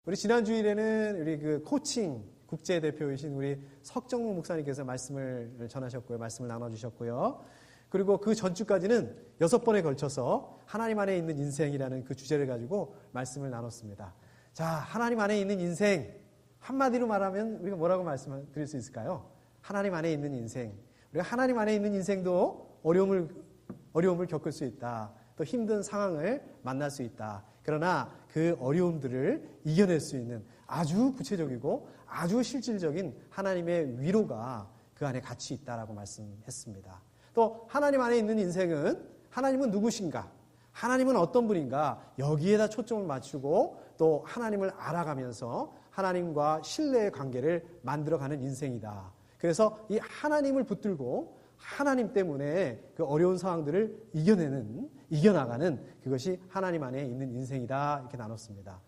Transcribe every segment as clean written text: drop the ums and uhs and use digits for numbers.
우리 지난 주일에는 우리 그 코칭 국제대표이신 우리 석정무 목사님께서 말씀을 전하셨고요. 말씀을 나눠주셨고요. 그리고 그 전주까지는 6번에 걸쳐서 하나님 안에 있는 인생이라는 그 주제를 가지고 말씀을 나눴습니다. 자, 하나님 안에 있는 인생, 한마디로 말하면 우리가 뭐라고 말씀드릴 수 있을까요? 하나님 안에 있는 인생. 우리가 하나님 안에 있는 인생도 어려움을 겪을 수 있다. 또 힘든 상황을 만날 수 있다. 그러나 그 어려움들을 이겨낼 수 있는 아주 구체적이고 아주 실질적인 하나님의 위로가 그 안에 같이 있다라고 말씀했습니다. 또 하나님 안에 있는 인생은 하나님은 누구신가? 하나님은 어떤 분인가? 여기에다 초점을 맞추고 또 하나님을 알아가면서 하나님과 신뢰의 관계를 만들어가는 인생이다. 그래서 이 하나님을 붙들고 하나님 때문에 그 어려운 상황들을 이겨나가는 그것이 하나님 안에 있는 인생이다. 이렇게 나눴습니다.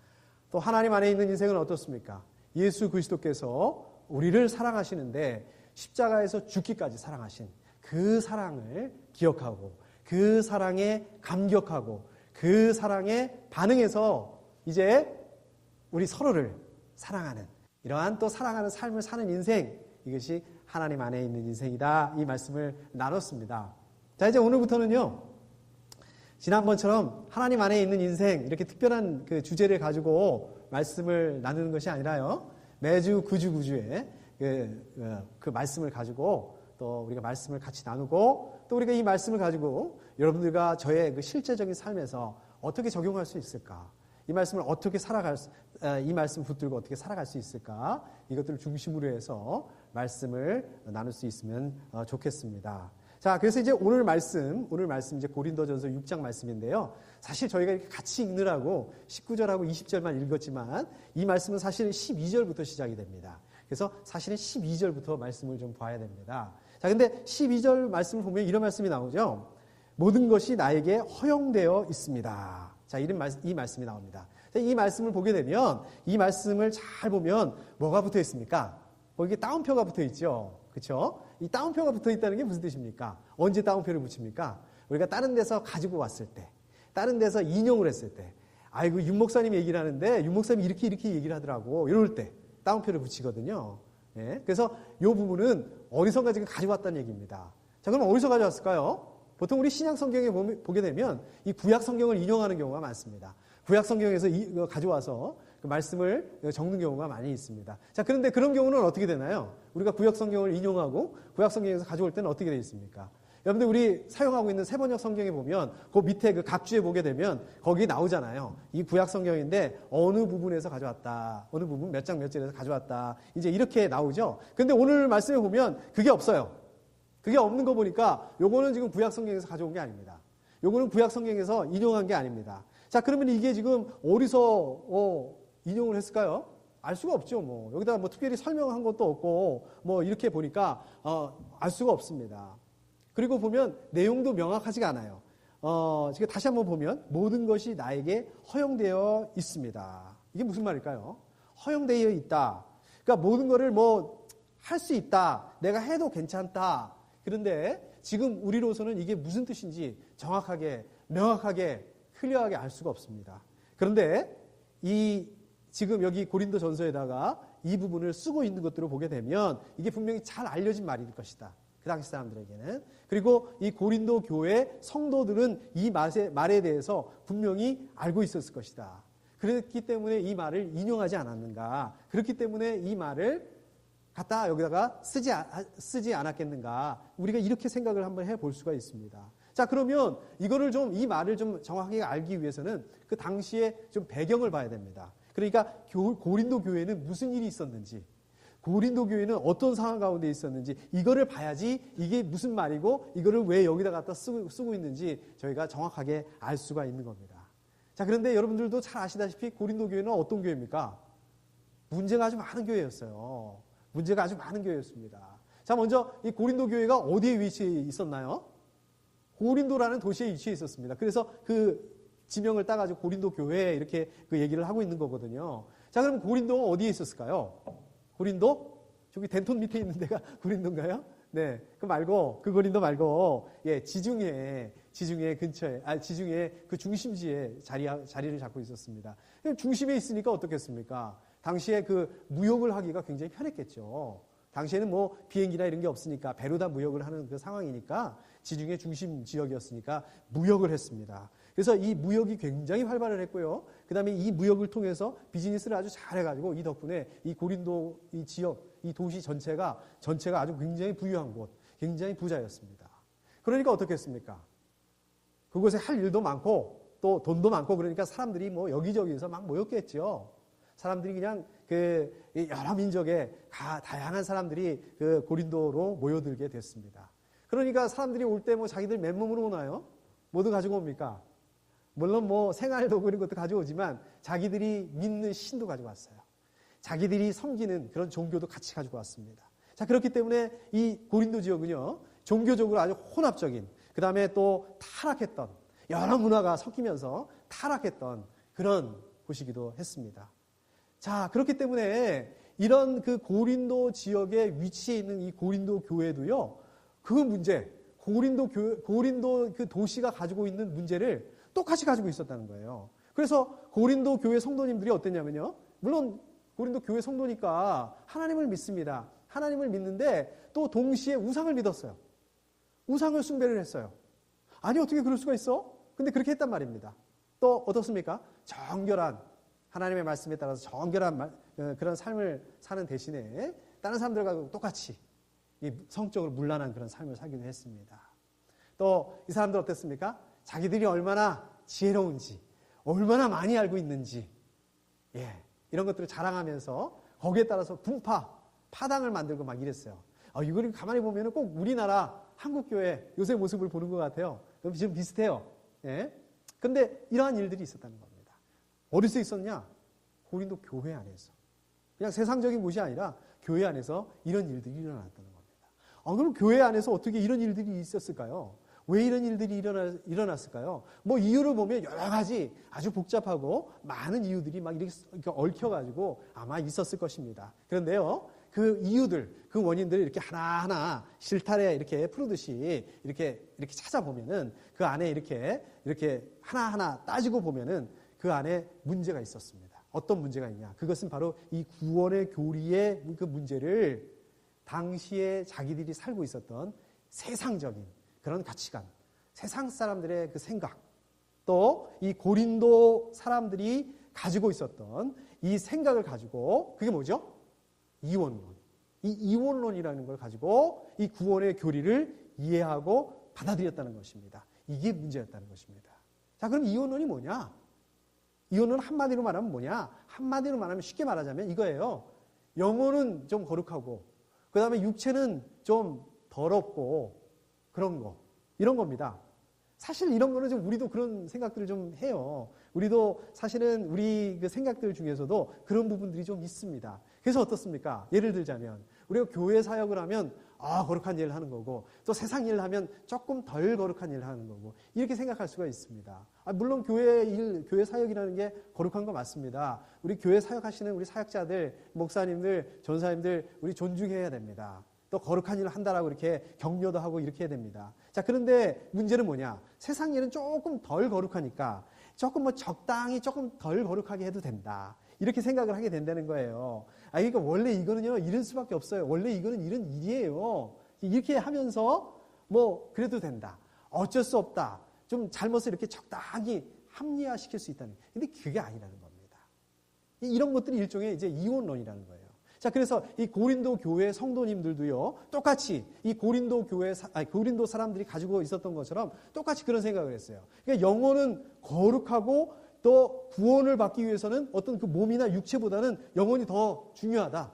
또 하나님 안에 있는 인생은 어떻습니까? 예수 그리스도께서 우리를 사랑하시는데 십자가에서 죽기까지 사랑하신 그 사랑을 기억하고 그 사랑에 감격하고 그 사랑에 반응해서 이제 우리 서로를 사랑하는 이러한 또 사랑하는 삶을 사는 인생, 이것이 하나님 안에 있는 인생이다. 이 말씀을 나눴습니다. 자, 이제 오늘부터는요, 지난번처럼 하나님 안에 있는 인생, 이렇게 특별한 그 주제를 가지고 말씀을 나누는 것이 아니라요, 매주 구주에 그 말씀을 가지고 또 우리가 말씀을 같이 나누고 또 우리가 이 말씀을 가지고 여러분들과 저의 그 실제적인 삶에서 어떻게 적용할 수 있을까? 이 말씀을 어떻게 이 말씀 붙들고 어떻게 살아갈 수 있을까? 이것들을 중심으로 해서 말씀을 나눌 수 있으면 좋겠습니다. 자, 그래서 이제 오늘 말씀 이제 고린도전서 6장 말씀인데요. 사실 저희가 이렇게 같이 읽느라고 19절하고 20절만 읽었지만 이 말씀은 사실은 12절부터 시작이 됩니다. 그래서 사실은 12절부터 말씀을 좀 봐야 됩니다. 자, 근데 12절 말씀을 보면 이런 말씀이 나오죠. 모든 것이 나에게 허용되어 있습니다. 자, 이 말씀이 나옵니다. 자, 이 말씀을 보게 되면 이 말씀을 잘 보면 뭐가 붙어 있습니까? 거기에 따옴표가 붙어 있죠. 그렇죠? 이 따옴표가 붙어 있다는 게 무슨 뜻입니까? 언제 따옴표를 붙입니까? 우리가 다른 데서 가지고 왔을 때, 다른 데서 인용을 했을 때, 아이고 윤 목사님 얘기를 하는데 윤 목사님이 이렇게 얘기를 하더라고. 이럴 때 따옴표를 붙이거든요. 예? 그래서 이 부분은 어디선가 지금 가져왔다는 얘기입니다. 자, 그럼 어디서 가져왔을까요? 보통 우리 신약 성경에 보게 되면 이 구약 성경을 인용하는 경우가 많습니다. 구약 성경에서 가져와서 그 말씀을 적는 경우가 많이 있습니다. 자, 그런데 그런 경우는 어떻게 되나요? 우리가 구약 성경을 인용하고 구약 성경에서 가져올 때는 어떻게 되어 있습니까? 여러분들 우리 사용하고 있는 새번역 성경에 보면 그 밑에 그 각주에 보게 되면 거기 나오잖아요. 이 구약 성경인데 어느 부분에서 가져왔다. 어느 부분 몇 장 몇 절에서 가져왔다. 이제 이렇게 나오죠. 근데 오늘 말씀에 보면 그게 없어요. 그게 없는 거 보니까 요거는 지금 구약 성경에서 가져온 게 아닙니다. 요거는 구약 성경에서 인용한 게 아닙니다. 자, 그러면 이게 지금 어디서 인용을 했을까요? 알 수가 없죠. 뭐 여기다 뭐 특별히 설명한 것도 없고 뭐 이렇게 보니까 알 수가 없습니다. 그리고 보면 내용도 명확하지가 않아요. 지금 다시 한번 보면 모든 것이 나에게 허용되어 있습니다. 이게 무슨 말일까요? 허용되어 있다. 그러니까 모든 거를 뭐 할 수 있다. 내가 해도 괜찮다. 그런데 지금 우리로서는 이게 무슨 뜻인지 정확하게, 명확하게, 클리어하게 알 수가 없습니다. 그런데 지금 여기 고린도 전서에다가 이 부분을 쓰고 있는 것들을 보게 되면 이게 분명히 잘 알려진 말일 것이다. 그 당시 사람들에게는. 그리고 이 고린도 교회 성도들은 이 말에 대해서 분명히 알고 있었을 것이다. 그렇기 때문에 이 말을 인용하지 않았는가. 그렇기 때문에 이 말을 갖다 여기다가 쓰지 않았겠는가. 우리가 이렇게 생각을 한번 해볼 수가 있습니다. 자, 그러면 이 말을 좀 정확하게 알기 위해서는 그 당시에 좀 배경을 봐야 됩니다. 그러니까 고린도 교회는 무슨 일이 있었는지, 고린도 교회는 어떤 상황 가운데 있었는지, 이거를 봐야지 이게 무슨 말이고 이거를 왜 여기다 갖다 쓰고 있는지 저희가 정확하게 알 수가 있는 겁니다. 자, 그런데 여러분들도 잘 아시다시피 고린도 교회는 어떤 교회입니까? 문제가 아주 많은 교회였어요. 문제가 아주 많은 교회였습니다. 자, 먼저 이 고린도 교회가 어디에 위치해 있었나요? 고린도라는 도시에 위치해 있었습니다. 그래서 그 지명을 따가지고 고린도 교회 이렇게 그 얘기를 하고 있는 거거든요. 자, 그럼 고린도가 어디에 있었을까요? 고린도? 저기 덴톤 밑에 있는 데가 고린도인가요? 네. 그 고린도 말고, 예, 지중해 지중해 근처에, 지중해 그 중심지에 자리를 잡고 있었습니다. 중심에 있으니까 어떻겠습니까? 당시에 그 무역을 하기가 굉장히 편했겠죠. 당시에는 뭐 비행기나 이런 게 없으니까 배로 다 무역을 하는 그 상황이니까 지중해 중심 지역이었으니까 무역을 했습니다. 그래서 이 무역이 굉장히 활발을 했고요. 그 다음에 이 무역을 통해서 비즈니스를 아주 잘해가지고 이 덕분에 이 고린도 이 지역, 이 도시 전체가 아주 굉장히 부유한 곳, 굉장히 부자였습니다. 그러니까 어떻겠습니까? 그곳에 할 일도 많고 또 돈도 많고 그러니까 사람들이 뭐 여기저기서 막 모였겠죠. 사람들이 그냥 그 여러 민족의 다양한 사람들이 그 고린도로 모여들게 됐습니다. 그러니까 사람들이 올 때 뭐 자기들 맨몸으로 오나요? 모두 가지고 옵니까? 물론 뭐 생활도구 이런 것도 가져오지만 자기들이 믿는 신도 가지고 왔어요. 자기들이 섬기는 그런 종교도 같이 가지고 왔습니다. 자, 그렇기 때문에 이 고린도 지역은요, 종교적으로 아주 혼합적인, 그 다음에 또 타락했던, 여러 문화가 섞이면서 타락했던 그런 곳이기도 했습니다. 자, 그렇기 때문에 이런 그 고린도 지역에 위치해 있는 이 고린도 교회도요, 그 문제, 고린도 그 도시가 가지고 있는 문제를 똑같이 가지고 있었다는 거예요. 그래서 고린도 교회 성도님들이 어땠냐면요. 물론 고린도 교회 성도니까 하나님을 믿습니다. 하나님을 믿는데 또 동시에 우상을 믿었어요. 우상을 숭배를 했어요. 아니 어떻게 그럴 수가 있어? 근데 그렇게 했단 말입니다. 또 어떻습니까? 정결한 하나님의 말씀에 따라서 정결한 그런 삶을 사는 대신에 다른 사람들과 똑같이 성적으로 문란한 그런 삶을 살기도 했습니다. 또 이 사람들 어땠습니까? 자기들이 얼마나 지혜로운지, 얼마나 많이 알고 있는지, 이런 것들을 자랑하면서 거기에 따라서 파당을 만들고 막 이랬어요. 이걸 가만히 보면 꼭 우리나라 한국교회 요새 모습을 보는 것 같아요. 좀 비슷해요. 근데 이러한 일들이 있었다는 겁니다. 어디서 있었냐? 고린도 교회 안에서. 그냥 세상적인 곳이 아니라 교회 안에서 이런 일들이 일어났다는 겁니다. 그럼 교회 안에서 어떻게 이런 일들이 있었을까요? 왜 이런 일들이 일어났을까요? 뭐 이유를 보면 여러 가지 아주 복잡하고 많은 이유들이 막 이렇게 얽혀가지고 아마 있었을 것입니다. 그런데요, 그 이유들, 그 원인들을 이렇게 하나하나 실타래 이렇게 푸르듯이 이렇게 찾아보면은 그 안에 이렇게 하나하나 따지고 보면은 그 안에 문제가 있었습니다. 어떤 문제가 있냐? 그것은 바로 이 구원의 교리의 그 문제를 당시에 자기들이 살고 있었던 세상적인 그런 가치관, 세상 사람들의 그 생각, 또 이 고린도 사람들이 가지고 있었던 이 생각을 가지고 그게 뭐죠? 이원론. 이 이원론이라는 걸 가지고 이 구원의 교리를 이해하고 받아들였다는 것입니다. 이게 문제였다는 것입니다. 자, 그럼 이원론이 뭐냐? 이원론 한마디로 말하면 뭐냐? 한마디로 말하면 쉽게 말하자면 이거예요. 영혼은 좀 거룩하고 그 다음에 육체는 좀 더럽고 그런 거, 이런 겁니다. 사실 이런 거는 좀 우리도 그런 생각들을 좀 해요. 우리도 사실은 우리 그 생각들 중에서도 그런 부분들이 좀 있습니다. 그래서 어떻습니까? 예를 들자면 우리가 교회 사역을 하면 거룩한 일을 하는 거고 또 세상 일을 하면 조금 덜 거룩한 일을 하는 거고 이렇게 생각할 수가 있습니다. 물론 교회 사역이라는 게 거룩한 거 맞습니다. 우리 교회 사역하시는 우리 사역자들, 목사님들, 전사님들 우리 존중해야 됩니다. 또 거룩한 일을 한다라고 이렇게 격려도 하고 이렇게 해야 됩니다. 자, 그런데 문제는 뭐냐? 세상 일은 조금 덜 거룩하니까 조금 뭐 적당히 조금 덜 거룩하게 해도 된다. 이렇게 생각을 하게 된다는 거예요. 그러니까 원래 이거는요, 이럴 수밖에 없어요. 원래 이거는 이런 일이에요. 이렇게 하면서 뭐 그래도 된다. 어쩔 수 없다. 좀 잘못을 이렇게 적당히 합리화시킬 수 있다는. 근데 그게 아니라는 겁니다. 이런 것들이 일종의 이제 이원론이라는 거예요. 자, 그래서 이 고린도 교회 성도님들도요, 똑같이 이 고린도 사람들이 가지고 있었던 것처럼 똑같이 그런 생각을 했어요. 그러니까 영혼은 거룩하고 또 구원을 받기 위해서는 어떤 그 몸이나 육체보다는 영혼이 더 중요하다.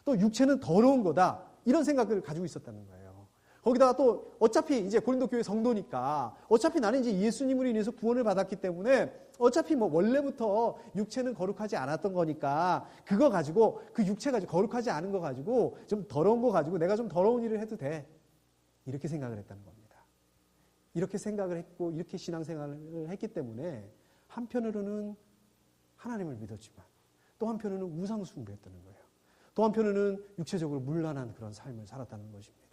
또 육체는 더러운 거다. 이런 생각을 가지고 있었다는 거예요. 거기다가 또 어차피 이제 고린도 교회 성도니까 어차피 나는 이제 예수님으로 인해서 구원을 받았기 때문에 어차피 뭐 원래부터 육체는 거룩하지 않았던 거니까 그거 가지고 그 육체 가지고 거룩하지 않은 거 가지고 좀 더러운 거 가지고 내가 좀 더러운 일을 해도 돼. 이렇게 생각을 했다는 겁니다. 이렇게 생각을 했고 이렇게 신앙생활을 했기 때문에 한편으로는 하나님을 믿었지만 또 한편으로는 우상 숭배했다는 거예요. 또 한편으로는 육체적으로 문란한 그런 삶을 살았다는 것입니다.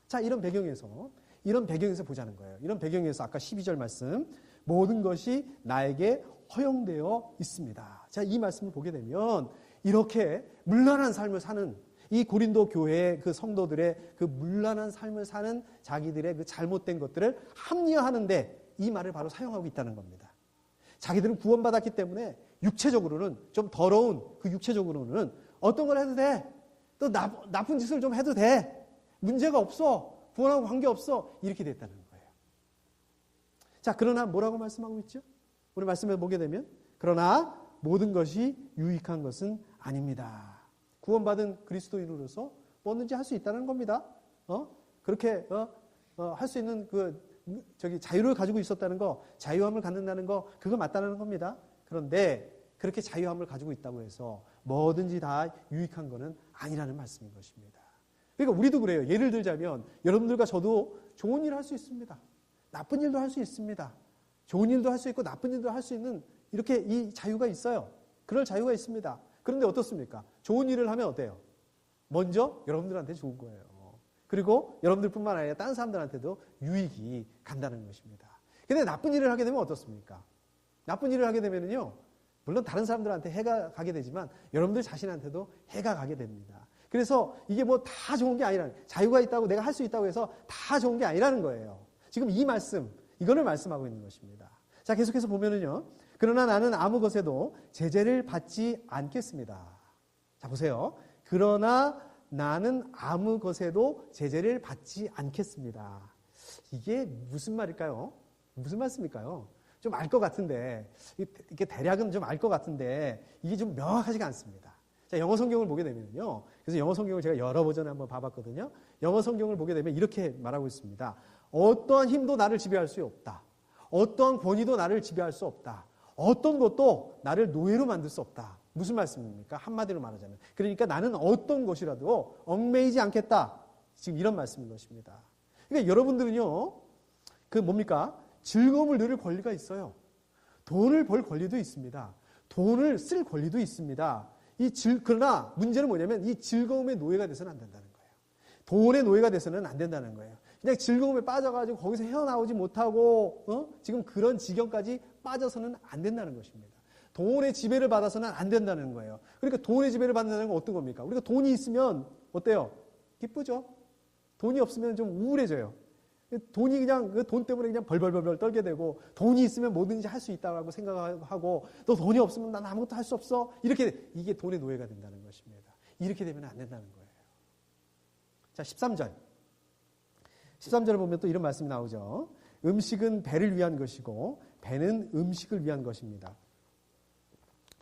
자, 이런 배경에서 이런 배경에서 보자는 거예요. 이런 배경에서 아까 12절 말씀, 모든 것이 나에게 허용되어 있습니다. 자, 이 말씀을 보게 되면 이렇게 문란한 삶을 사는 이 고린도 교회의 그 성도들의 그 문란한 삶을 사는 자기들의 그 잘못된 것들을 합리화하는데 이 말을 바로 사용하고 있다는 겁니다. 자기들은 구원받았기 때문에 육체적으로는 좀 더러운 그 육체적으로는 어떤 걸 해도 돼. 또 나쁜 짓을 좀 해도 돼. 문제가 없어. 구원하고 관계없어. 이렇게 됐다는 거예요. 자, 그러나 뭐라고 말씀하고 있죠? 우리 말씀을 보게 되면 그러나 모든 것이 유익한 것은 아닙니다. 구원받은 그리스도인으로서 뭐든지 할 수 있다는 겁니다. 그렇게 할 수 있는 자유를 가지고 있었다는 거, 자유함을 갖는다는 거, 그거 맞다는 겁니다. 그런데 그렇게 자유함을 가지고 있다고 해서 뭐든지 다 유익한 것은 아니라는 말씀인 것입니다. 그러니까 우리도 그래요. 예를 들자면 여러분들과 저도 좋은 일을 할 수 있습니다. 나쁜 일도 할 수 있습니다. 좋은 일도 할 수 있고 나쁜 일도 할 수 있는 이렇게 이 자유가 있어요. 그럴 자유가 있습니다. 그런데 어떻습니까? 좋은 일을 하면 어때요? 먼저 여러분들한테 좋은 거예요. 그리고 여러분들뿐만 아니라 다른 사람들한테도 유익이 간다는 것입니다. 근데 나쁜 일을 하게 되면 어떻습니까? 나쁜 일을 하게 되면요, 물론 다른 사람들한테 해가 가게 되지만 여러분들 자신한테도 해가 가게 됩니다. 그래서 이게 뭐 다 좋은 게 아니라는, 자유가 있다고 내가 할 수 있다고 해서 다 좋은 게 아니라는 거예요. 지금 이 말씀, 이거를 말씀하고 있는 것입니다. 자, 계속해서 보면은요, 그러나 나는 아무 것에도 제재를 받지 않겠습니다. 자, 보세요. 그러나 나는 아무 것에도 제재를 받지 않겠습니다. 이게 무슨 말일까요? 무슨 말씀일까요? 좀 알 것 같은데, 이게 대략은 좀 알 것 같은데, 이게 좀 명확하지가 않습니다. 자, 영어 성경을 보게 되면요. 그래서 영어 성경을 제가 여러 버전에 한번 봐봤거든요. 영어 성경을 보게 되면 이렇게 말하고 있습니다. 어떠한 힘도 나를 지배할 수 없다. 어떠한 권위도 나를 지배할 수 없다. 어떤 것도 나를 노예로 만들 수 없다. 무슨 말씀입니까? 한마디로 말하자면. 그러니까 나는 어떤 것이라도 얽매이지 않겠다. 지금 이런 말씀인 것입니다. 그러니까 여러분들은요, 뭡니까? 즐거움을 누릴 권리가 있어요. 돈을 벌 권리도 있습니다. 돈을 쓸 권리도 있습니다. 그러나 문제는 뭐냐면 이 즐거움의 노예가 돼서는 안 된다는 거예요. 돈의 노예가 돼서는 안 된다는 거예요. 그냥 즐거움에 빠져가지고 거기서 헤어나오지 못하고 지금 그런 지경까지 빠져서는 안 된다는 것입니다. 돈의 지배를 받아서는 안 된다는 거예요. 그러니까 돈의 지배를 받는다는 건 어떤 겁니까? 우리가 돈이 있으면 어때요? 기쁘죠? 돈이 없으면 좀 우울해져요. 돈이 그냥 그 돈 때문에 그냥 벌벌벌 떨게 되고, 돈이 있으면 뭐든지 할 수 있다고 생각하고, 또 돈이 없으면 난 아무것도 할 수 없어. 이게 돈의 노예가 된다는 것입니다. 이렇게 되면 안 된다는 거예요. 자, 13절. 13절을 보면 또 이런 말씀이 나오죠. 음식은 배를 위한 것이고 배는 음식을 위한 것입니다.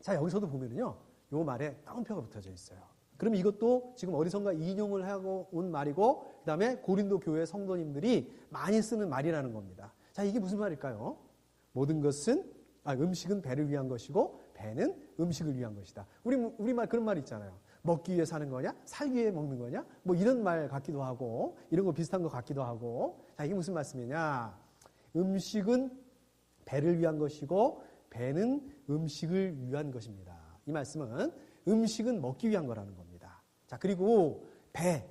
자, 여기서도 보면은요, 요 말에 따옴표가 붙어져 있어요. 그럼 이것도 지금 어디선가 인용을 하고 온 말이고, 그 다음에 고린도 교회 성도님들이 많이 쓰는 말이라는 겁니다. 자, 이게 무슨 말일까요? 모든 것은, 음식은 배를 위한 것이고 배는 음식을 위한 것이다. 우리말 그런 말 있잖아요. 먹기 위해 사는 거냐? 살기 위해 먹는 거냐? 뭐 이런 말 같기도 하고, 이런 거 비슷한 거 같기도 하고. 자, 이게 무슨 말씀이냐? 음식은 배를 위한 것이고 배는 음식을 위한 것입니다. 이 말씀은 음식은 먹기 위한 거라는 겁니다. 자, 그리고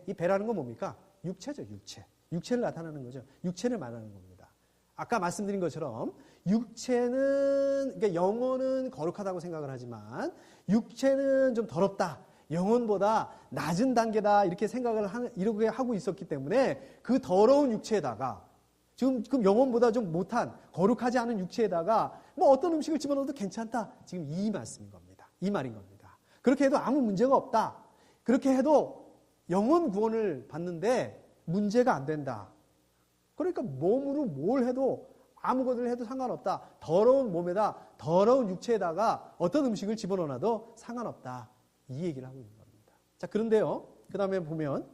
이 배라는 건 뭡니까? 육체죠, 육체. 육체를 나타나는 거죠. 육체를 말하는 겁니다. 아까 말씀드린 것처럼 육체는, 그러니까 영혼은 거룩하다고 생각을 하지만 육체는 좀 더럽다. 영혼보다 낮은 단계다. 이렇게 이렇게 하고 있었기 때문에 그 더러운 육체에다가 지금 영혼보다 좀 못한, 거룩하지 않은 육체에다가 뭐 어떤 음식을 집어넣어도 괜찮다. 지금 이 말씀인 겁니다. 이 말인 겁니다. 그렇게 해도 아무 문제가 없다. 그렇게 해도 영혼 구원을 받는데 문제가 안 된다. 그러니까 몸으로 뭘 해도 아무것을 해도 상관없다. 더러운 몸에다, 더러운 육체에다가 어떤 음식을 집어넣어도 상관없다. 이 얘기를 하고 있는 겁니다. 자, 그런데요, 그 다음에 보면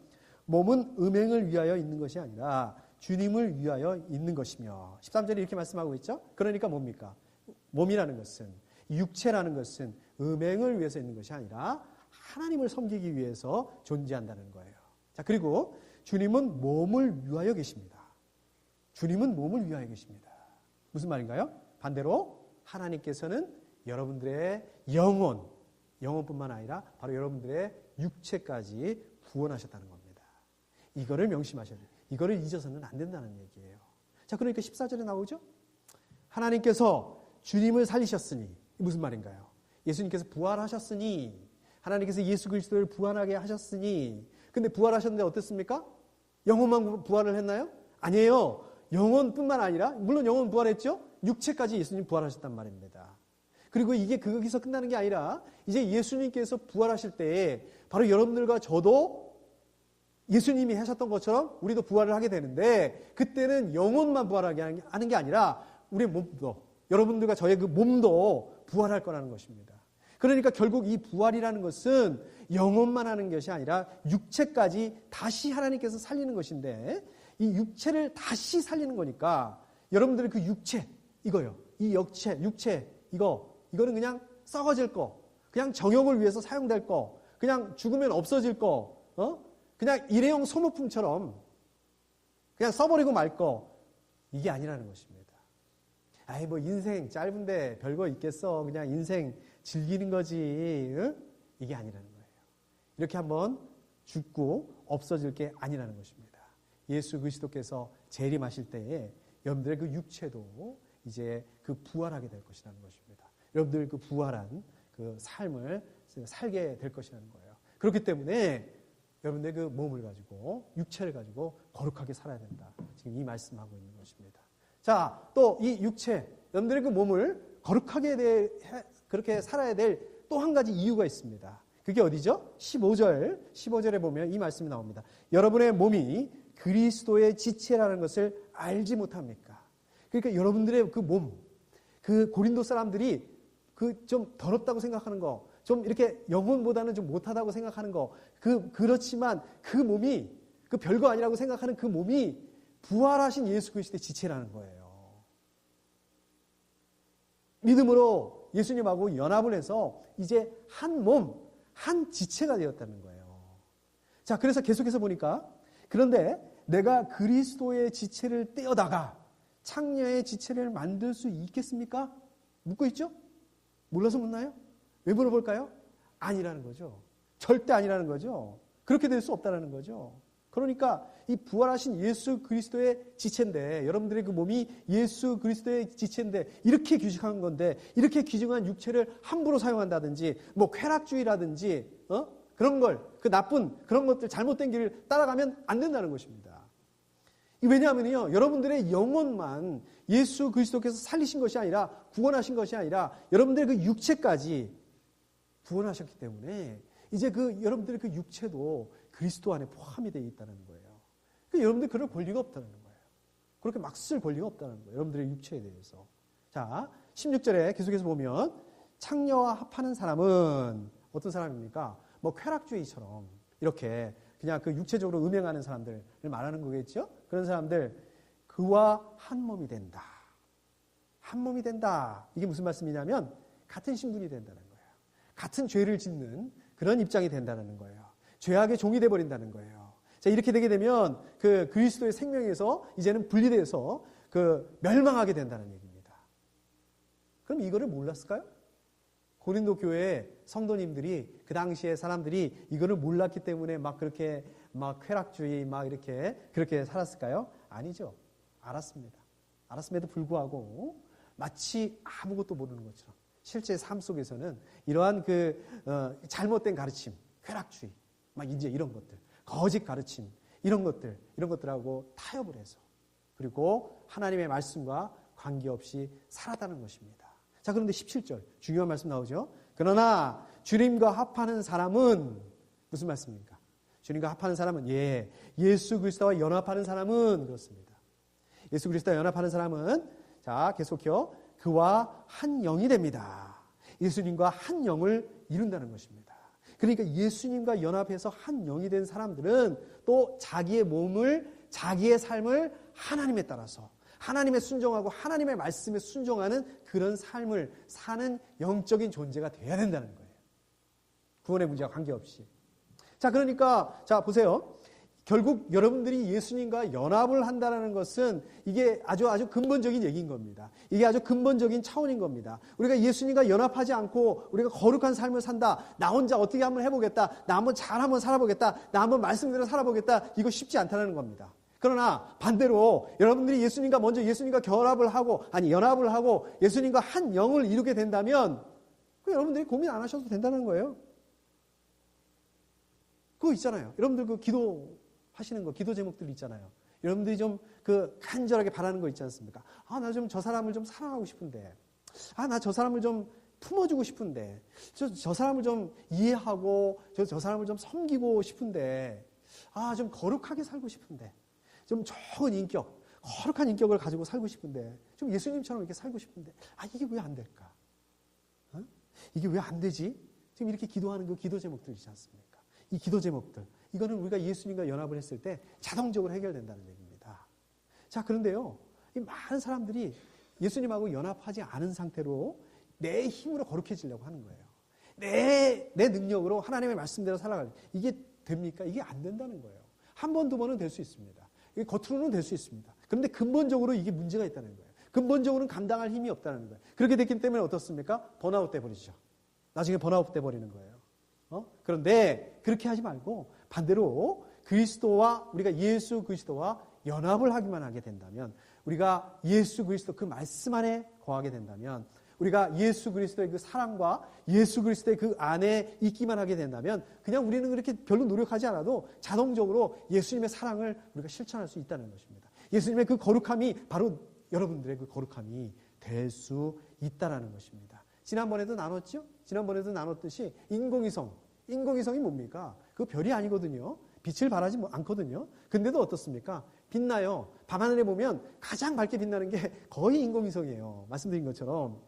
몸은 음행을 위하여 있는 것이 아니라 주님을 위하여 있는 것이며, 13절에 이렇게 말씀하고 있죠. 그러니까 뭡니까? 몸이라는 것은, 육체라는 것은 음행을 위해서 있는 것이 아니라 하나님을 섬기기 위해서 존재한다는 거예요. 자, 그리고 주님은 몸을 위하여 계십니다. 주님은 몸을 위하여 계십니다. 무슨 말인가요? 반대로 하나님께서는 여러분들의 영혼뿐만 아니라 바로 여러분들의 육체까지 구원하셨다는 겁니다. 이거를 명심하셔야 돼요. 이거를 잊어서는 안 된다는 얘기예요. 자, 그러니까 14절에 나오죠. 하나님께서 주님을 살리셨으니, 무슨 말인가요? 예수님께서 부활하셨으니, 하나님께서 예수 그리스도를 부활하게 하셨으니, 근데 부활하셨는데 어땠습니까? 영혼만 부활을 했나요? 아니에요. 영혼뿐만 아니라, 물론 영혼 부활했죠? 육체까지 예수님 부활하셨단 말입니다. 그리고 이게 거기서 끝나는 게 아니라 이제 예수님께서 부활하실 때에 바로 여러분들과 저도 예수님이 하셨던 것처럼 우리도 부활을 하게 되는데, 그때는 영혼만 부활하게 하는 게 아니라 우리의 몸도, 여러분들과 저의 그 몸도 부활할 거라는 것입니다. 그러니까 결국 이 부활이라는 것은 영혼만 하는 것이 아니라 육체까지 다시 하나님께서 살리는 것인데, 이 육체를 다시 살리는 거니까 여러분들의 그 육체, 이거요. 이 육체, 이거는 그냥 썩어질 거, 그냥 정욕을 위해서 사용될 거, 그냥 죽으면 없어질 거, 그냥 일회용 소모품처럼 그냥 써버리고 말 거, 이게 아니라는 것입니다. 아이, 뭐 인생 짧은데 별거 있겠어. 그냥 인생 즐기는 거지. 이게 아니라는 거예요. 이렇게 한번 죽고 없어질 게 아니라는 것입니다. 예수 그리스도께서 재림하실 때에 여러분들의 그 육체도 이제 그 부활하게 될 것이라는 것입니다. 여러분들 그 부활한 그 삶을 살게 될 것이라는 거예요. 그렇기 때문에 여러분들 그 몸을 가지고, 육체를 가지고 거룩하게 살아야 된다. 지금 이 말씀하고 있는 것입니다. 자, 또 이 육체, 여러분들의 그 몸을 거룩하게 그렇게 살아야 될 또 한 가지 이유가 있습니다. 그게 어디죠? 15절에 보면 이 말씀이 나옵니다. 여러분의 몸이 그리스도의 지체라는 것을 알지 못합니까? 그러니까 여러분들의 그 몸, 그 고린도 사람들이 그 좀 더럽다고 생각하는 거, 좀 이렇게 영혼보다는 좀 못하다고 생각하는 거, 그렇지만 그 몸이, 그 별거 아니라고 생각하는 그 몸이 부활하신 예수 그리스도의 지체라는 거예요. 믿음으로 예수님하고 연합을 해서 이제 한 몸, 한 지체가 되었다는 거예요. 자, 그래서 계속해서 보니까, 그런데 내가 그리스도의 지체를 떼어다가 창녀의 지체를 만들 수 있겠습니까? 묻고 있죠? 몰라서 묻나요? 왜 물어볼까요? 아니라는 거죠. 절대 아니라는 거죠. 그렇게 될 수 없다는 거죠. 그러니까 이 부활하신 예수 그리스도의 지체인데, 여러분들의 그 몸이 예수 그리스도의 지체인데, 이렇게 규정한 건데, 이렇게 규정한 육체를 함부로 사용한다든지, 뭐 쾌락주의라든지, 그런 걸, 그 나쁜 그런 것들, 잘못된 길을 따라가면 안 된다는 것입니다. 왜냐하면요, 여러분들의 영혼만 예수 그리스도께서 살리신 것이 아니라, 구원하신 것이 아니라, 여러분들의 그 육체까지 구원하셨기 때문에, 이제 그 여러분들의 그 육체도 그리스도 안에 포함이 되어 있다는 거예요. 그러니까 여러분들 그럴 권리가 없다는 거예요. 그렇게 막 쓸 권리가 없다는 거예요. 여러분들의 육체에 대해서. 자, 16절에 계속해서 보면, 창녀와 합하는 사람은 어떤 사람입니까? 뭐 쾌락주의처럼 이렇게 그냥 그 육체적으로 음행하는 사람들을 말하는 거겠죠? 그런 사람들, 그와 한 몸이 된다. 한 몸이 된다. 이게 무슨 말씀이냐면 같은 신분이 된다는 거예요. 같은 죄를 짓는 그런 입장이 된다는 거예요. 죄악의 종이 되어버린다는 거예요. 자, 이렇게 되게 되면 그 그리스도의 생명에서 이제는 분리돼서 그 멸망하게 된다는 얘기입니다. 그럼 이거를 몰랐을까요? 고린도 교회 성도님들이, 그 당시에 사람들이 이거를 몰랐기 때문에 막 그렇게 막 쾌락주의 막 이렇게 그렇게 살았을까요? 아니죠. 알았습니다. 알았음에도 불구하고 마치 아무것도 모르는 것처럼 실제 삶 속에서는 이러한 그 잘못된 가르침, 쾌락주의, 막 이제 이런 것들, 거짓 가르침, 이런 것들하고 타협을 해서, 그리고 하나님의 말씀과 관계없이 살아가는 것입니다. 자, 그런데 17절 중요한 말씀 나오죠. 그러나 주님과 합하는 사람은, 무슨 말씀입니까? 주님과 합하는 사람은, 예수 그리스도와 연합하는 사람은, 그렇습니다. 예수 그리스도와 연합하는 사람은, 자, 계속해요. 그와 한 영이 됩니다. 예수님과 한 영을 이룬다는 것입니다. 그러니까 예수님과 연합해서 한 영이 된 사람들은 또 자기의 몸을, 자기의 삶을 하나님에 따라서, 하나님의 순종하고 하나님의 말씀에 순종하는 그런 삶을 사는 영적인 존재가 되어야 된다는 거예요. 구원의 문제와 관계없이. 자, 그러니까, 자, 보세요. 결국 여러분들이 예수님과 연합을 한다는 것은 이게 아주 근본적인 얘기인 겁니다. 이게 아주 근본적인 차원인 겁니다. 우리가 예수님과 연합하지 않고 우리가 거룩한 삶을 산다. 나 혼자 어떻게 한번 해보겠다. 나 한번 잘 한번 살아보겠다. 나 한번 말씀대로 살아보겠다. 이거 쉽지 않다는 겁니다. 그러나 반대로 여러분들이 예수님과 먼저 예수님과 연합을 하고 예수님과 한 영을 이루게 된다면 여러분들이 고민 안 하셔도 된다는 거예요. 그거 있잖아요. 여러분들 그 기도하시는 거, 기도 제목들 있잖아요. 여러분들이 좀 그 간절하게 바라는 거 있지 않습니까? 나 좀 저 사람을 좀 사랑하고 싶은데, 나 저 사람을 좀 품어주고 싶은데, 저 사람을 좀 이해하고, 저 사람을 좀 섬기고 싶은데, 좀 거룩하게 살고 싶은데, 좀 좋은 인격, 거룩한 인격을 가지고 살고 싶은데, 좀 예수님처럼 이렇게 살고 싶은데, 이게 왜 안 될까? 이게 왜 안 되지? 지금 이렇게 기도하는 그 기도 제목들 있지 않습니까? 이 기도 제목들, 이거는 우리가 예수님과 연합을 했을 때 자동적으로 해결된다는 얘기입니다. 자, 그런데요, 이 많은 사람들이 예수님하고 연합하지 않은 상태로 내 힘으로 거룩해지려고 하는 거예요. 내 능력으로 하나님의 말씀대로 살아가려. 이게 됩니까? 이게 안 된다는 거예요. 한 번, 두 번은 될 수 있습니다. 이게 겉으로는 될 수 있습니다. 그런데 근본적으로 이게 문제가 있다는 거예요. 근본적으로는 감당할 힘이 없다는 거예요. 그렇게 됐기 때문에 어떻습니까? 번아웃 돼버리죠. 나중에 번아웃 돼버리는 거예요. 그런데 그렇게 하지 말고 반대로 우리가 예수 그리스도와 연합을 하게 된다면, 우리가 예수 그리스도 그 말씀 안에 거하게 된다면, 우리가 예수 그리스도의 그 사랑과 예수 그리스도의 그 안에 있기만 하게 된다면, 그냥 우리는 그렇게 별로 노력하지 않아도 자동적으로 예수님의 사랑을 우리가 실천할 수 있다는 것입니다. 예수님의 그 거룩함이 바로 여러분들의 그 거룩함이 될 수 있다는 것입니다. 지난번에도 나눴듯이 인공위성이 뭡니까? 그 별이 아니거든요. 빛을 발하지 않거든요. 근데도 어떻습니까? 빛나요. 밤하늘에 보면 가장 밝게 빛나는 게 거의 인공위성이에요. 말씀드린 것처럼.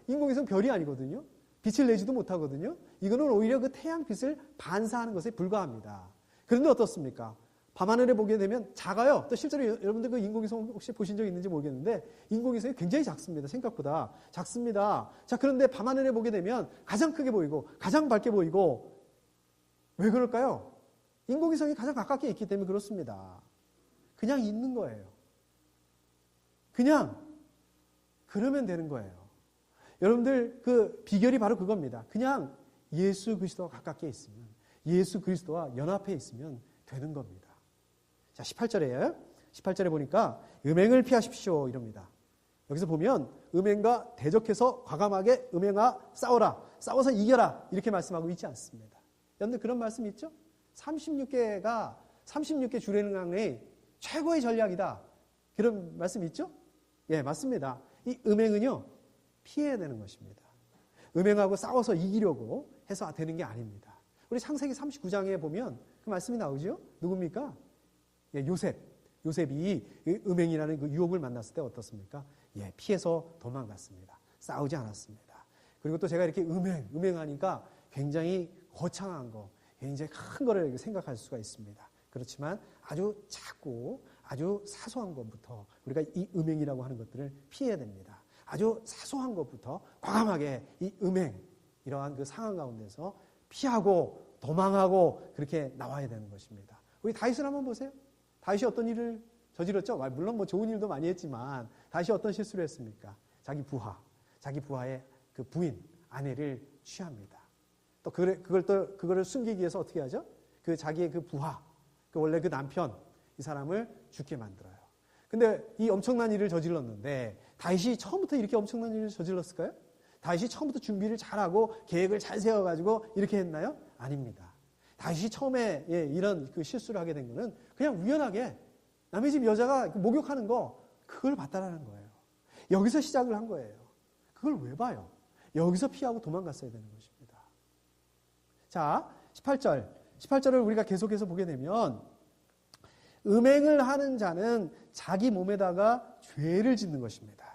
인공위성 별이 아니거든요. 빛을 내지도 못하거든요. 이거는 오히려 그 태양빛을 반사하는 것에 불과합니다. 그런데 어떻습니까? 밤하늘에 보게 되면 작아요. 또 실제로 여러분들 그 인공위성 혹시 보신 적 있는지 모르겠는데, 인공위성이 굉장히 작습니다. 생각보다 작습니다. 자, 그런데 밤하늘에 보게 되면 가장 크게 보이고 가장 밝게 보이고, 왜 그럴까요? 인공위성이 가장 가깝게 있기 때문에 그렇습니다. 그냥 있는 거예요. 그냥 그러면 되는 거예요. 여러분들 그 비결이 바로 그겁니다. 그냥 예수 그리스도와 가깝게 있으면, 예수 그리스도와 연합해 있으면 되는 겁니다. 자, 18절에 보니까 음행을 피하십시오 이럽니다. 여기서 보면 음행과 대적해서 과감하게 음행과 싸워서 이겨라 이렇게 말씀하고 있지 않습니다. 여러분들 그런 말씀 있죠? 36개 주례는 강의 최고의 전략이다. 그런 말씀 있죠? 예, 맞습니다. 이 음행은요, 피해야 되는 것입니다. 음행하고 싸워서 이기려고 해서 되는 게 아닙니다. 우리 창세기 39장에 보면 그 말씀이 나오죠? 누굽니까? 예, 요셉이 음행이라는 그 유혹을 만났을 때 어떻습니까? 예, 피해서 도망갔습니다. 싸우지 않았습니다. 그리고 또 제가 이렇게 음행하니까 굉장히 거창한 거, 굉장히 큰 거를 생각할 수가 있습니다. 그렇지만 아주 작고 아주 사소한 것부터 우리가 이 음행이라고 하는 것들을 피해야 됩니다. 아주 사소한 것부터 과감하게 이 음행, 이러한 그 상황 가운데서 피하고 도망하고 그렇게 나와야 되는 것입니다. 우리 다윗을 한번 보세요. 다윗이 어떤 일을 저질렀죠? 물론 뭐 좋은 일도 많이 했지만 다윗이 어떤 실수를 했습니까? 자기 부하의 그 부인, 아내를 취합니다. 또 그거를 숨기기 위해서 어떻게 하죠? 그 자기의 그 부하, 원래 그 남편, 이 사람을 죽게 만들어요. 근데 이 엄청난 일을 저질렀는데 다윗이 처음부터 이렇게 엄청난 일을 저질렀을까요? 다윗이 처음부터 준비를 잘하고 계획을 잘 세워가지고 이렇게 했나요? 아닙니다. 다윗이 처음에 이런 그 실수를 하게 된 거는 그냥 우연하게 남의 집 여자가 목욕하는 거, 그걸 봤다라는 거예요. 여기서 시작을 한 거예요. 그걸 왜 봐요? 여기서 피하고 도망갔어야 되는 것입니다. 자, 18절을 우리가 계속해서 보게 되면 음행을 하는 자는 자기 몸에다가 죄를 짓는 것입니다.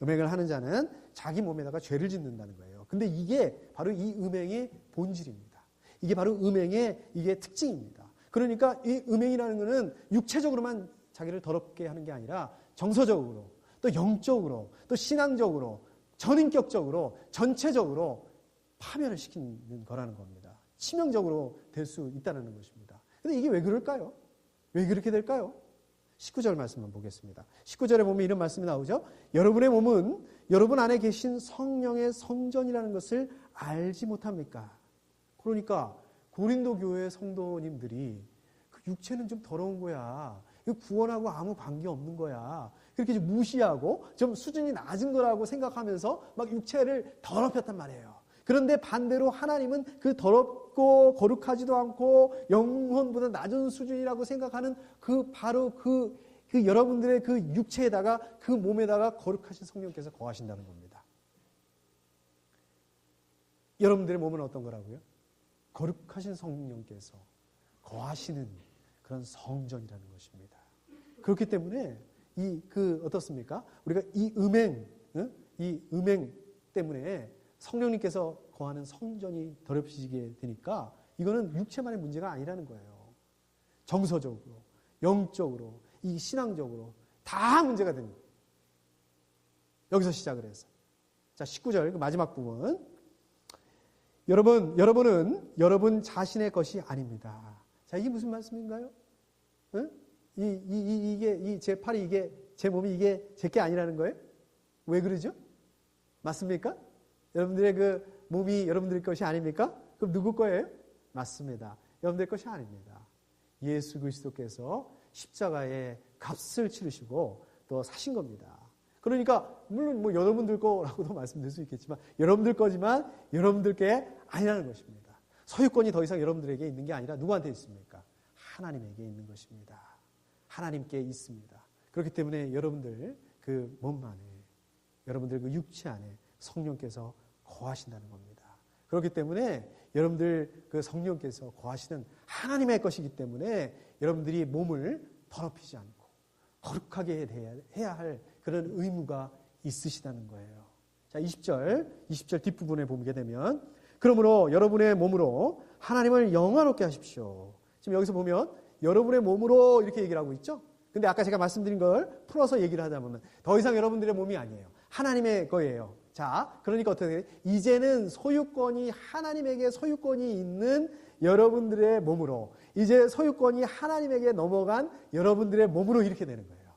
음행을 하는 자는 자기 몸에다가 죄를 짓는다는 거예요. 근데 이게 바로 이 음행의 본질입니다. 이게 바로 음행의 이게 특징입니다. 그러니까 이 음행이라는 것은 육체적으로만 자기를 더럽게 하는 게 아니라 정서적으로, 또 영적으로, 또 신앙적으로, 전인격적으로, 전체적으로 파멸을 시키는 거라는 겁니다. 치명적으로 될 수 있다는 것입니다. 근데 이게 왜 그럴까요? 왜 그렇게 될까요? 19절 말씀만 보겠습니다. 19절에 보면 이런 말씀이 나오죠. 여러분의 몸은 여러분 안에 계신 성령의 성전이라는 것을 알지 못합니까? 그러니까 고린도 교회 성도님들이 육체는 좀 더러운 거야. 이거 구원하고 아무 관계 없는 거야. 그렇게 좀 무시하고 좀 수준이 낮은 거라고 생각하면서 막 육체를 더럽혔단 말이에요. 그런데 반대로 하나님은 그 더럽고 거룩하지도 않고 영혼보다 낮은 수준이라고 생각하는 바로 그 여러분들의 그 육체에다가 그 몸에다가 거룩하신 성령께서 거하신다는 겁니다. 여러분들의 몸은 어떤 거라고요? 거룩하신 성령께서 거하시는 그런 성전이라는 것입니다. 그렇기 때문에 어떻습니까? 우리가 이 음행 때문에 성령님께서 거하는 성전이 더럽혀지게 되니까 이거는 육체만의 문제가 아니라는 거예요. 정서적으로, 영적으로, 이 신앙적으로 다 문제가 됩니다. 여기서 시작을 해서. 자, 19절 그 마지막 부분. 여러분은 여러분 자신의 것이 아닙니다. 자, 이게 무슨 말씀인가요? 응? 제 팔이 제 몸이 이게 제 게 아니라는 거예요? 왜 그러죠? 맞습니까? 여러분들의 그 몸이 여러분들의 것이 아닙니까? 그럼 누구 거예요? 맞습니다. 여러분들의 것이 아닙니다. 예수 그리스도께서 십자가에 값을 치르시고 또 사신 겁니다. 그러니까 물론 뭐 여러분들 거라고도 말씀드릴 수 있겠지만 여러분들 거지만 여러분들께 아니라는 것입니다. 소유권이 더 이상 여러분들에게 있는 게 아니라 누구한테 있습니까? 하나님에게 있는 것입니다. 하나님께 있습니다. 그렇기 때문에 여러분들 그 몸 안에, 여러분들 그 육체 안에 성령께서 거하신다는 겁니다. 그렇기 때문에 여러분들 그 성령께서 거하시는 하나님의 것이기 때문에 여러분들이 몸을 더럽히지 않고 거룩하게 해야 할 그런 의무가 있으시다는 거예요. 자, 20절 뒷부분에 보게 되면 그러므로 여러분의 몸으로 하나님을 영화롭게 하십시오. 지금 여기서 보면 여러분의 몸으로 이렇게 얘기를 하고 있죠. 근데 아까 제가 말씀드린 걸 풀어서 얘기를 하다 보면 더 이상 여러분들의 몸이 아니에요. 하나님의 거예요. 자, 그러니까 어떻게 돼요? 이제는 하나님에게 소유권이 있는 여러분들의 몸으로, 이제 소유권이 하나님에게 넘어간 여러분들의 몸으로 이렇게 되는 거예요.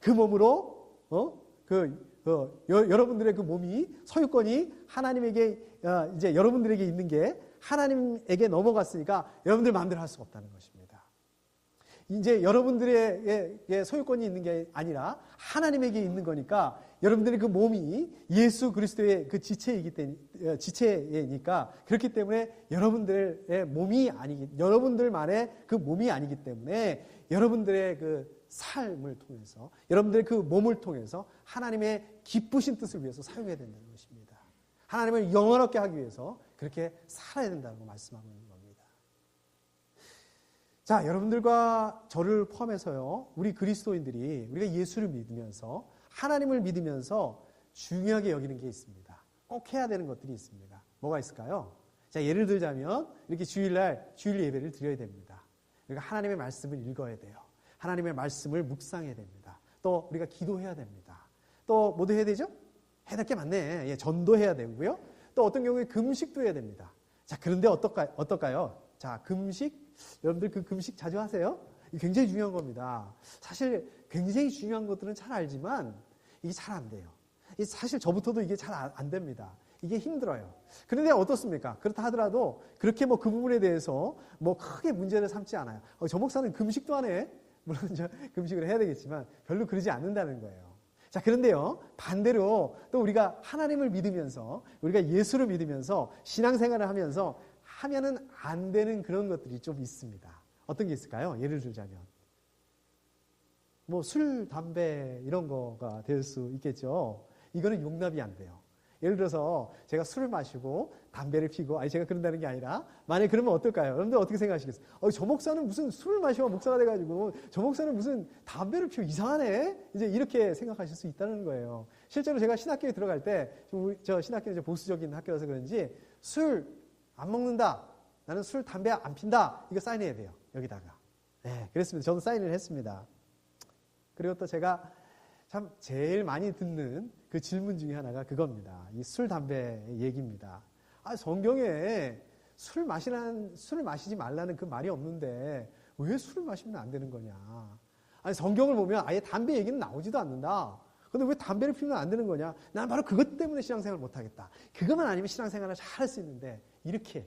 그 몸으로, 여러분들의 그 몸이, 소유권이 하나님에게, 이제 여러분들에게 있는 게 하나님에게 넘어갔으니까 여러분들 마음대로 할 수가 없다는 것입니다. 이제 여러분들의 소유권이 있는 게 아니라 하나님에게 있는 거니까 여러분들의 그 몸이 예수 그리스도의 그 지체이니까 그렇기 때문에 여러분들의 몸이 여러분들만의 그 몸이 아니기 때문에 여러분들의 그 삶을 통해서 여러분들의 그 몸을 통해서 하나님의 기쁘신 뜻을 위해서 사용해야 된다는 것입니다. 하나님을 영원하게 하기 위해서 그렇게 살아야 된다고 말씀하고 있는 겁니다. 자, 여러분들과 저를 포함해서요, 우리 그리스도인들이 우리가 예수를 믿으면서 하나님을 믿으면서 중요하게 여기는 게 있습니다. 꼭 해야 되는 것들이 있습니다. 뭐가 있을까요? 자, 예를 들자면 이렇게 주일날 주일 예배를 드려야 됩니다. 우리가 하나님의 말씀을 읽어야 돼요. 하나님의 말씀을 묵상해야 됩니다. 또 우리가 기도해야 됩니다. 또 뭐도 해야 되죠? 해야 될 게 많네. 전도해야 되고요. 또 어떤 경우에 금식도 해야 됩니다. 자, 그런데 어떨까요? 자, 금식, 여러분들 그 금식 자주 하세요? 이게 굉장히 중요한 겁니다. 사실 굉장히 중요한 것들은 잘 알지만 이게 잘 안 돼요. 사실 저부터도 이게 잘 안 됩니다. 이게 힘들어요. 그런데 어떻습니까? 그렇다 하더라도 그렇게 뭐 그 부분에 대해서 뭐 크게 문제를 삼지 않아요. 저 목사는 금식도 하네. 물론 금식을 해야 되겠지만 별로 그러지 않는다는 거예요. 자, 그런데요, 반대로 또 우리가 하나님을 믿으면서 우리가 예수를 믿으면서 신앙생활을 하면서 하면은 안 되는 그런 것들이 좀 있습니다. 어떤 게 있을까요? 예를 들자면 뭐 술, 담배 이런 거가 될 수 있겠죠. 이거는 용납이 안 돼요. 예를 들어서 제가 술을 마시고 담배를 피고, 제가 그런다는 게 아니라 만약에 그러면 어떨까요? 여러분들 어떻게 생각하시겠어요? 저 목사는 무슨 술을 마시고 목사가 돼가지고 저 목사는 무슨 담배를 피우고 이상하네? 이제 이렇게 생각하실 수 있다는 거예요. 실제로 제가 신학교에 들어갈 때, 저 신학교는 보수적인 학교라서 그런지 술 안 먹는다. 나는 술, 담배 안 핀다. 이거 사인해야 돼요. 여기다가. 네, 그랬습니다. 저도 사인을 했습니다. 그리고 또 제가 참 제일 많이 듣는 그 질문 중에 하나가 그겁니다. 이 술, 담배 얘기입니다. 성경에 술을 마시지 말라는 그 말이 없는데 왜 술을 마시면 안 되는 거냐. 성경을 보면 아예 담배 얘기는 나오지도 않는다. 근데 왜 담배를 피우면 안 되는 거냐? 나는 바로 그것 때문에 신앙생활을 못하겠다. 그것만 아니면 신앙생활을 잘 할 수 있는데 이렇게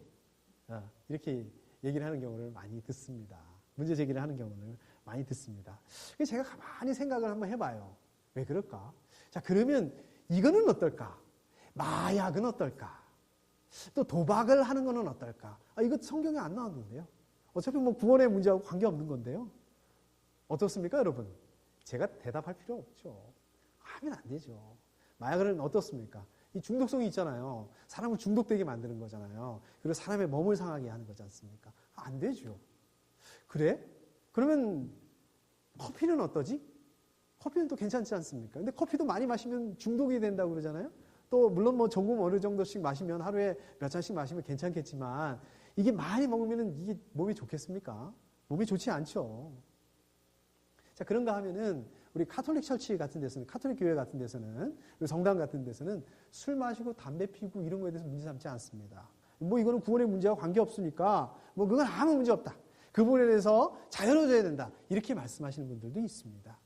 얘기를 하는 경우를 많이 듣습니다. 문제 제기를 하는 경우를 많이 듣습니다. 제가 가만히 생각을 한번 해봐요. 왜 그럴까? 자, 그러면 이거는 어떨까? 마약은 어떨까? 또 도박을 하는 거는 어떨까? 이거 성경에 안 나왔는데요. 어차피 뭐 구원의 문제하고 관계없는 건데요. 어떻습니까, 여러분? 제가 대답할 필요 없죠. 하면 안 되죠. 마약은 어떻습니까? 이 중독성이 있잖아요. 사람을 중독되게 만드는 거잖아요. 그리고 사람의 몸을 상하게 하는 거지 않습니까? 안 되죠. 그래? 그러면 커피는 어떠지? 커피는 또 괜찮지 않습니까? 근데 커피도 많이 마시면 중독이 된다고 그러잖아요. 또 물론 뭐 조금 어느 정도씩 마시면 하루에 몇 잔씩 마시면 괜찮겠지만 이게 많이 먹으면 이게 몸이 좋겠습니까? 몸이 좋지 않죠. 자, 그런가 하면은 우리 카톨릭 처치 같은 데서는, 카톨릭 교회 같은 데서는, 성당 같은 데서는 술 마시고 담배 피고 이런 거에 대해서 문제 삼지 않습니다. 뭐 이거는 구원의 문제와 관계없으니까 뭐 그건 아무 문제 없다. 그 부분에 대해서 자유로워져야 된다. 이렇게 말씀하시는 분들도 있습니다.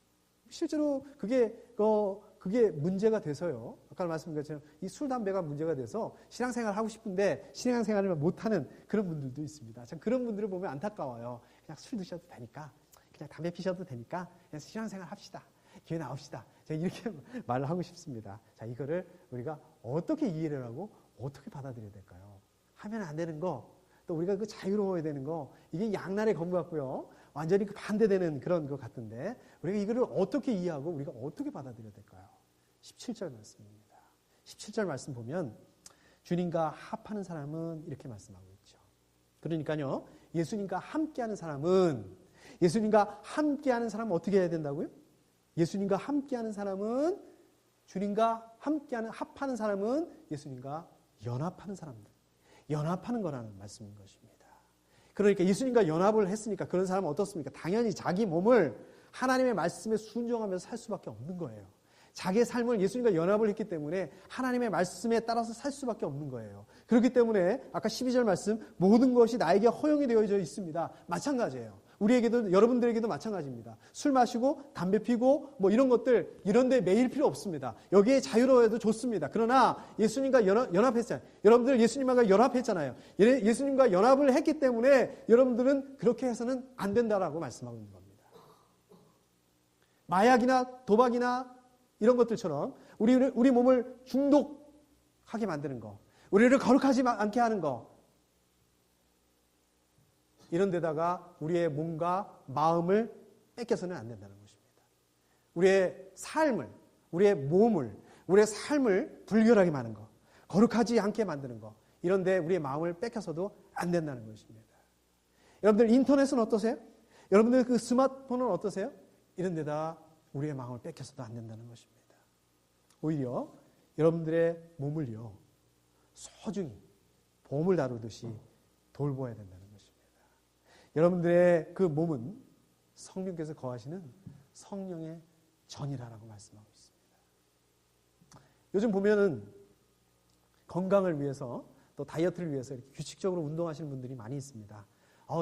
실제로 그게 문제가 돼서요. 아까 말씀드린 것처럼 이 술, 담배가 문제가 돼서 신앙생활을 하고 싶은데 신앙생활을 못하는 그런 분들도 있습니다. 참 그런 분들을 보면 안타까워요. 그냥 술 드셔도 되니까, 그냥 담배 피셔도 되니까 그냥 신앙생활 합시다. 교회 나옵시다. 제가 이렇게 말을 하고 싶습니다. 자, 이거를 우리가 어떻게 이해를 하고 어떻게 받아들여야 될까요? 하면 안 되는 거, 또 우리가 그 자유로워야 되는 거, 이게 양날의 검 같고요. 완전히 그 반대되는 그런 것 같은데 우리가 이거를 어떻게 이해하고 우리가 어떻게 받아들여야 될까요? 17절 말씀입니다. 17절 말씀 보면 주님과 합하는 사람은 이렇게 말씀하고 있죠. 그러니까요. 예수님과 함께하는 사람은 어떻게 해야 된다고요? 예수님과 함께하는 사람은 주님과 함께하는 합하는 사람은 예수님과 연합하는 사람들. 연합하는 거라는 말씀인 것입니다. 그러니까 예수님과 연합을 했으니까 그런 사람은 어떻습니까? 당연히 자기 몸을 하나님의 말씀에 순종하면서 살 수밖에 없는 거예요. 자기의 삶을 예수님과 연합을 했기 때문에 하나님의 말씀에 따라서 살 수밖에 없는 거예요. 그렇기 때문에 아까 12절 말씀 모든 것이 나에게 허용이 되어져 있습니다. 마찬가지예요. 우리에게도 여러분들에게도 마찬가지입니다. 술 마시고 담배 피고 뭐 이런 것들 이런 데 매일 필요 없습니다. 여기에 자유로워도 좋습니다. 그러나 예수님과 연합했잖아요. 여러분들 예수님과 연합했잖아요. 예수님과 연합을 했기 때문에 여러분들은 그렇게 해서는 안 된다라고 말씀하고 있는 겁니다. 마약이나 도박이나 이런 것들처럼 우리 몸을 중독하게 만드는 거, 우리를 거룩하지 않게 하는 거, 이런 데다가 우리의 몸과 마음을 뺏겨서는 안 된다는 것입니다. 우리의 삶을, 우리의 몸을, 우리의 삶을 불결하게 만드는 거, 거룩하지 않게 만드는 거, 이런 데 우리의 마음을 뺏겨서도 안 된다는 것입니다. 여러분들 인터넷은 어떠세요? 여러분들 그 스마트폰은 어떠세요? 이런 데다 우리의 마음을 뺏겨서도 안 된다는 것입니다. 오히려 여러분들의 몸을요, 소중히 보물 다루듯이 돌보아야 된다는 것입니다. 여러분들의 그 몸은 성령께서 거하시는 성령의 전이라고 말씀하고 있습니다. 요즘 보면은 건강을 위해서 또 다이어트를 위해서 이렇게 규칙적으로 운동하시는 분들이 많이 있습니다.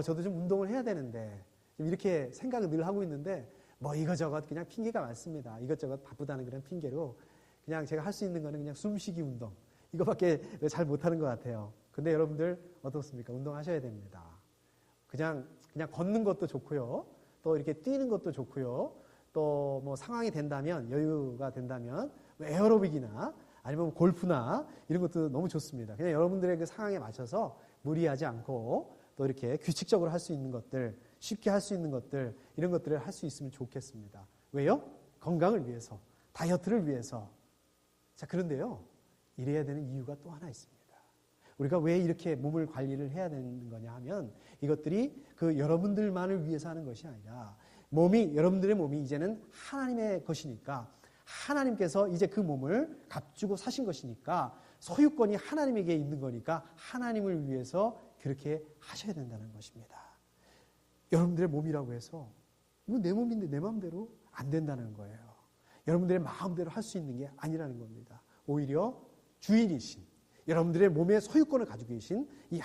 저도 좀 운동을 해야 되는데 좀 이렇게 생각을 늘 하고 있는데 뭐 이것저것 그냥 핑계가 많습니다. 이것저것 바쁘다는 그런 핑계로 그냥 제가 할 수 있는 거는 그냥 숨쉬기 운동 이거밖에 잘 못하는 것 같아요. 근데 여러분들 어떻습니까? 운동하셔야 됩니다. 그냥 걷는 것도 좋고요. 또 이렇게 뛰는 것도 좋고요. 또 뭐 상황이 된다면, 여유가 된다면 에어로빅이나 아니면 골프나 이런 것도 너무 좋습니다. 그냥 여러분들의 그 상황에 맞춰서 무리하지 않고 또 이렇게 규칙적으로 할 수 있는 것들, 쉽게 할 수 있는 것들, 이런 것들을 할 수 있으면 좋겠습니다. 왜요? 건강을 위해서, 다이어트를 위해서. 자, 그런데요. 이래야 되는 이유가 또 하나 있습니다. 우리가 왜 이렇게 몸을 관리를 해야 되는 거냐 하면 이것들이 그 여러분들만을 위해서 하는 것이 아니라 여러분들의 몸이 이제는 하나님의 것이니까 하나님께서 이제 그 몸을 값주고 사신 것이니까 소유권이 하나님에게 있는 거니까 하나님을 위해서 그렇게 하셔야 된다는 것입니다. 여러분들의 몸이라고 해서 이거 내 몸인데 내 마음대로 안 된다는 거예요. 여러분들의 마음대로 할 수 있는 게 아니라는 겁니다. 오히려 주인이신 여러분들의 몸의 소유권을 가지고 계신 이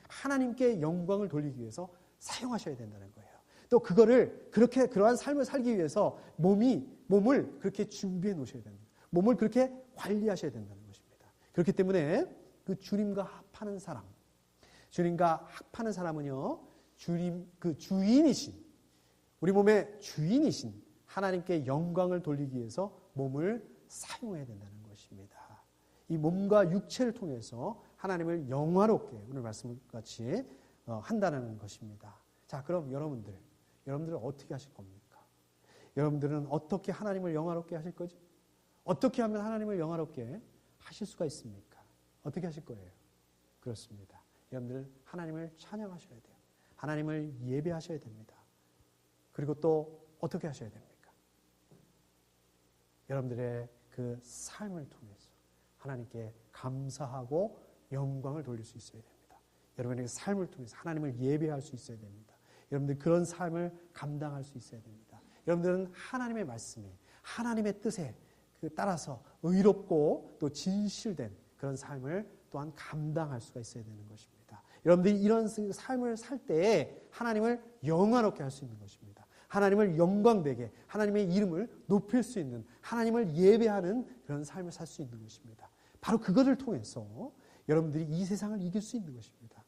하나님께 영광을 돌리기 위해서 사용하셔야 된다는 거예요. 또 그러한 삶을 살기 위해서 몸을 그렇게 준비해 놓으셔야 된다. 몸을 그렇게 관리하셔야 된다는 것입니다. 그렇기 때문에 그 주님과 합하는 사람은요, 주님, 그 주인이신, 우리 몸의 주인이신 하나님께 영광을 돌리기 위해서 몸을 사용해야 된다는 것입니다. 이 몸과 육체를 통해서 하나님을 영화롭게 오늘 말씀같이 한다는 것입니다. 자, 그럼 여러분들은 어떻게 하실 겁니까? 여러분들은 어떻게 하나님을 영화롭게 하실 거죠? 어떻게 하면 하나님을 영화롭게 하실 수가 있습니까? 어떻게 하실 거예요? 그렇습니다. 여러분들 하나님을 찬양하셔야 돼요. 하나님을 예배하셔야 됩니다. 그리고 또 어떻게 하셔야 됩니까? 여러분들의 그 삶을 통해서 하나님께 감사하고 영광을 돌릴 수 있어야 됩니다. 여러분의 삶을 통해서 하나님을 예배할 수 있어야 됩니다. 여러분들 그런 삶을 감당할 수 있어야 됩니다. 여러분들은 하나님의 말씀에, 하나님의 뜻에 따라서 의롭고 또 진실된 그런 삶을 또한 감당할 수가 있어야 되는 것입니다. 여러분들이 이런 삶을 살 때에 하나님을 영화롭게 할 수 있는 것입니다. 하나님을 영광되게, 하나님의 이름을 높일 수 있는, 하나님을 예배하는 그런 삶을 살 수 있는 것입니다. 바로 그것을 통해서 여러분들이 이 세상을 이길 수 있는 것입니다.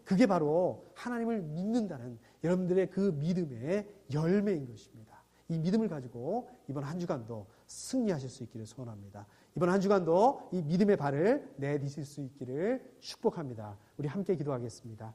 그게 바로 하나님을 믿는다는 여러분들의 그 믿음의 열매인 것입니다. 이 믿음을 가지고 이번 한 주간도 승리하실 수 있기를 소원합니다. 이번 한 주간도 이 믿음의 발을 내디딜 수 있기를 축복합니다. 우리 함께 기도하겠습니다.